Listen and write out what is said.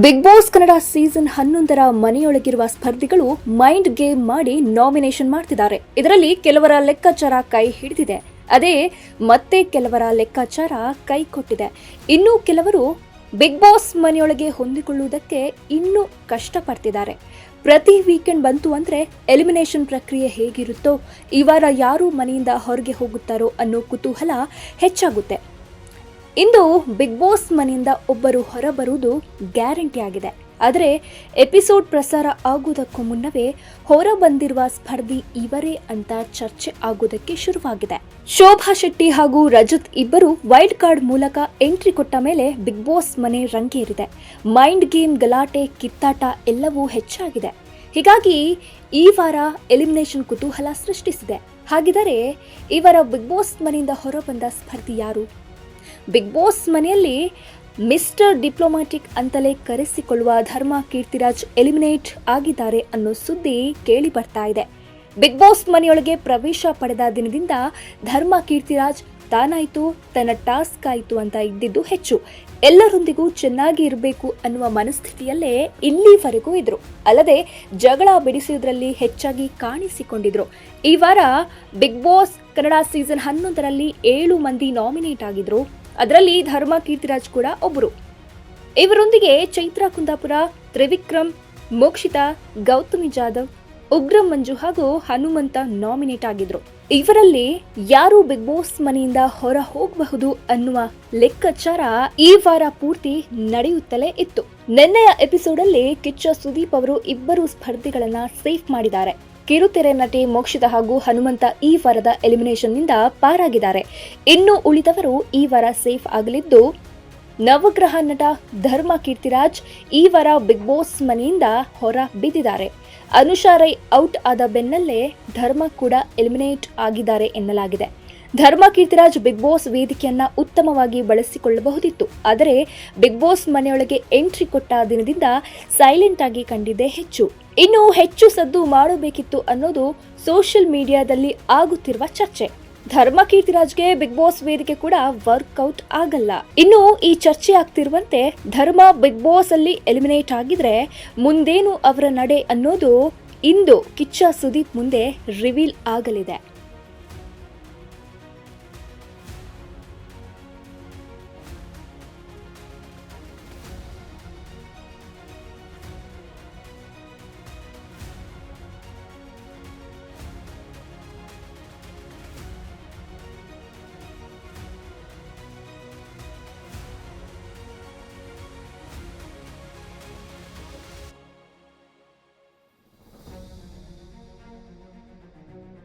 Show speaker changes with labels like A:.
A: Big boss Kannada season 11ರ ಮನೆಯೊಳಗಿರುವ ಸ್ಪರ್ಧಿಗಳು mind game ಮಾಡಿ nomination ಮಾಡ್ತಿದ್ದಾರೆ. ಇದರಲ್ಲಿ ಕೆಲವರ ಲೆಕ್ಕಾಚಾರ ಕೈ ಹಿಡಿದಿದೆ, ಅದೇ ಮತ್ತೆ ಕೆಲವರ ಲೆಕ್ಕಾಚಾರ ಕೈ ಕೊಟ್ಟಿದೆ. ಇನ್ನು ಕೆಲವರು ಬಿಗ್ ಬಾಸ್ ಮನೆಯೊಳಗೆ ಹೊಂದಿಕೊಳ್ಳುವುದಕ್ಕೆ ಇನ್ನೂ ಕಷ್ಟಪಡ್ತಿದ್ದಾರೆ. ಪ್ರತಿ ವೀಕೆಂಡ್ ಬಂತು ಅಂದ್ರೆ ಎಲಿಮಿನೇಷನ್ ಪ್ರಕ್ರಿಯೆ ಹೇಗಿರುತ್ತೋ, ಈ ವಾರ ಯಾರು ಮನೆಯಿಂದ ಹೊರಗೆ ಹೋಗುತ್ತಾರೋ ಅನ್ನೋ ಕುತೂಹಲ ಹೆಚ್ಚಾಗುತ್ತೆ. ಇಂದು ಬಿಗ್ ಬಾಸ್ ಮನೆಯಿಂದ ಒಬ್ಬರು ಹೊರಬರುವುದು ಗ್ಯಾರಂಟಿ ಆಗಿದೆ. ಆದರೆ ಎಪಿಸೋಡ್ ಪ್ರಸಾರ ಆಗುವುದಕ್ಕೂ ಮುನ್ನವೇ ಹೊರ ಬಂದಿರುವ ಸ್ಪರ್ಧಿ ಇವರೇ ಅಂತ ಚರ್ಚೆ ಆಗುವುದಕ್ಕೆ ಶುರುವಾಗಿದೆ. ಶೋಭಾ ಶೆಟ್ಟಿ ಹಾಗೂ ರಜತ್ ಇಬ್ಬರು ವೈಲ್ಡ್ ಕಾರ್ಡ್ ಮೂಲಕ ಎಂಟ್ರಿ ಕೊಟ್ಟ ಮೇಲೆ ಬಿಗ್ ಬಾಸ್ ಮನೆ ರಂಗೇರಿದೆ. ಮೈಂಡ್ ಗೇಮ್, ಗಲಾಟೆ, ಕಿತ್ತಾಟ ಎಲ್ಲವೂ ಹೆಚ್ಚಾಗಿದೆ. ಹೀಗಾಗಿ ಈ ವಾರ ಎಲಿಮಿನೇಷನ್ ಕುತೂಹಲ ಸೃಷ್ಟಿಸಿದೆ. ಹಾಗಿದರೆ ಈ ವಾರ ಬಿಗ್ ಬಾಸ್ ಮನೆಯಿಂದ ಹೊರಬಂದ ಸ್ಪರ್ಧಿ ಯಾರು? ಬಿಗ್ ಬಾಸ್ ಮನೆಯಲ್ಲಿ ಮಿಸ್ಟರ್ ಡಿಪ್ಲೊಮ್ಯಾಟಿಕ್ ಅಂತಲೇ ಕರೆಸಿಕೊಳ್ಳುವ ಧರ್ಮ ಕೀರ್ತಿರಾಜ್ ಎಲಿಮಿನೇಟ್ ಆಗಿದ್ದಾರೆ ಅನ್ನೋ ಸುದ್ದಿ ಕೇಳಿ ಬರ್ತಾ ಇದೆ. ಬಿಗ್ ಬಾಸ್ ಮನೆಯೊಳಗೆ ಪ್ರವೇಶ ಪಡೆದ ದಿನದಿಂದ ಧರ್ಮ ಕೀರ್ತಿರಾಜ್ ತಾನಾಯ್ತು, ತನ್ನ ಟಾಸ್ಕ್ ಆಯಿತು ಅಂತ ಇದ್ದಿದ್ದು ಹೆಚ್ಚು. ಎಲ್ಲರೊಂದಿಗೂ ಚೆನ್ನಾಗಿ ಇರಬೇಕು ಅನ್ನುವ ಮನಸ್ಥಿತಿಯಲ್ಲೇ ಇಲ್ಲಿವರೆಗೂ ಇದ್ರು. ಅಲ್ಲದೆ ಜಗಳ ಬಿಡಿಸುವುದರಲ್ಲಿ ಹೆಚ್ಚಾಗಿ ಕಾಣಿಸಿಕೊಂಡಿದ್ರು. ಈ ವಾರ ಬಿಗ್ ಬಾಸ್ ಕನ್ನಡ ಸೀಸನ್ 11ರಲ್ಲಿ 7 ಮಂದಿ ನಾಮಿನೇಟ್ ಆಗಿದ್ರು. ಅದರಲ್ಲಿ ಧರ್ಮ ಕೀರ್ತಿರಾಜ್ ಕೂಡ ಒಬ್ಬರು. ಇವರೊಂದಿಗೆ ಚೈತ್ರ ಕುಂದಾಪುರ, ತ್ರಿವಿಕ್ರಮ್, ಮೋಕ್ಷಿತಾ, ಗೌತಮಿ ಜಾಧವ್, ಉಗ್ರಂ ಮಂಜು ಹಾಗೂ ಹನುಮಂತ ನಾಮಿನೇಟ್ ಆಗಿದ್ರು. ಇವರಲ್ಲಿ ಯಾರು ಬಿಗ್ ಬಾಸ್ ಮನೆಯಿಂದ ಹೊರ ಹೋಗಬಹುದು ಅನ್ನುವ ಲೆಕ್ಕಾಚಾರ ಈ ವಾರ ಪೂರ್ತಿ ನಡೆಯುತ್ತಲೇ ಇತ್ತು. ನಿನ್ನೆಯ ಎಪಿಸೋಡ್ ಅಲ್ಲಿ ಕಿಚ್ಚ ಸುದೀಪ್ ಅವರು ಇಬ್ಬರು ಸ್ಪರ್ಧಿಗಳನ್ನ ಸೇಫ್ ಮಾಡಿದ್ದಾರೆ. ಕಿರುತೆರೆ ನಟಿ ಮೋಕ್ಷಿತಾ ಹಾಗೂ ಹನುಮಂತ ಈ ವಾರದ ಎಲಿಮಿನೇಷನ್ ನಿಂದ ಪಾರಾಗಿದ್ದಾರೆ. ಇನ್ನು ಉಳಿದವರು ಈ ವಾರ ಸೇಫ್ ಆಗಲಿದ್ದು, ನವಗ್ರಹ ನಟ ಧರ್ಮ ಕೀರ್ತಿರಾಜ್ ಈ ವಾರ ಬಿಗ್ ಬಾಸ್ ಮನೆಯಿಂದ ಹೊರ ಬಿದ್ದಿದ್ದಾರೆ. ಅನುಷಾ ರೈ ಔಟ್ ಆದ ಬೆನ್ನಲ್ಲೇ ಧರ್ಮ ಕೂಡ ಎಲಿಮಿನೇಟ್ ಆಗಿದ್ದಾರೆ ಎನ್ನಲಾಗಿದೆ. ಧರ್ಮ ಕೀರ್ತಿರಾಜ್ ಬಿಗ್ ಬಾಸ್ ವೇದಿಕೆಯನ್ನ ಉತ್ತಮವಾಗಿ ಬಳಸಿಕೊಳ್ಳಬಹುದಿತ್ತು. ಆದರೆ ಬಿಗ್ ಬಾಸ್ ಮನೆಯೊಳಗೆ ಎಂಟ್ರಿ ಕೊಟ್ಟ ದಿನದಿಂದ ಸೈಲೆಂಟ್ ಆಗಿ ಕಂಡಿದ್ದೇ ಹೆಚ್ಚು. ಇನ್ನು ಹೆಚ್ಚು ಸದ್ದು ಮಾಡಬೇಕಿತ್ತು ಅನ್ನೋದು ಸೋಷಿಯಲ್ ಮೀಡಿಯಾದಲ್ಲಿ ಆಗುತ್ತಿರುವ ಚರ್ಚೆ. ಧರ್ಮ ಕೀರ್ತಿರಾಜ್ಗೆ ಬಿಗ್ ಬಾಸ್ ವೇದಿಕೆ ಕೂಡ ವರ್ಕ್ಔಟ್ ಆಗಲ್ಲ. ಇನ್ನು ಈ ಚರ್ಚೆ ಆಗ್ತಿರುವಂತೆ ಧರ್ಮ ಬಿಗ್ ಬಾಸ್ ಅಲ್ಲಿ ಎಲಿಮಿನೇಟ್ ಆಗಿದ್ರೆ ಮುಂದೇನು ಅವರ ನಡೆ ಅನ್ನೋದು ಇಂದು ಕಿಚ್ಚ ಸುದೀಪ್ ಮುಂದೆ ರಿವೀಲ್ ಆಗಲಿದೆ.